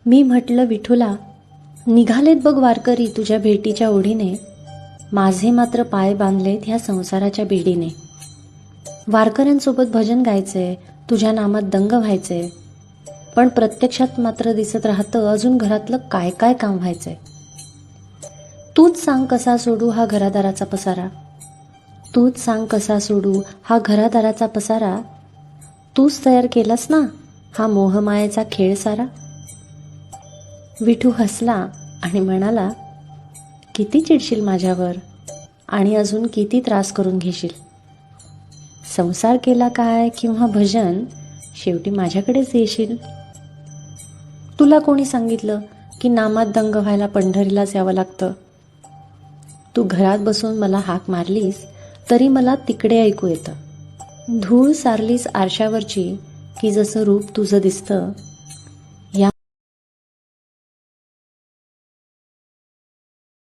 मी म्हटलं विठुला, निघालेत बघ वारकरी तुझ्या भेटीच्या ओढीने, माझे मात्र पाय बांधलेत ह्या संसाराच्या बेडीने. वारकऱ्यांसोबत भजन गायचंय, तुझ्या नामात दंग व्हायचंय, पण प्रत्यक्षात मात्र दिसत राहतं अजून घरातलं काय काय काम व्हायचंय. तूच सांग कसा सोडू हा घरादाराचा पसारा, तूच सांग कसा सोडू हा घरादाराचा पसारा, तूच तयार केलास ना हा मोहमायेचा खेळ सारा. विठू हसला आणि म्हणाला, किती चिडशील माझ्यावर आणि अजून किती त्रास करून घेशील. संसार केला काय किंवा भजन, शेवटी माझ्याकडेच येशील. तुला कोणी सांगितलं की नामात दंग व्हायला पंढरीलाच यावं लागतं. तू घरात बसून मला हाक मारलीस तरी मला तिकडे ऐकू येतं. धूळ सारलीस आरशावरची की जसं रूप तुझं दिसतं,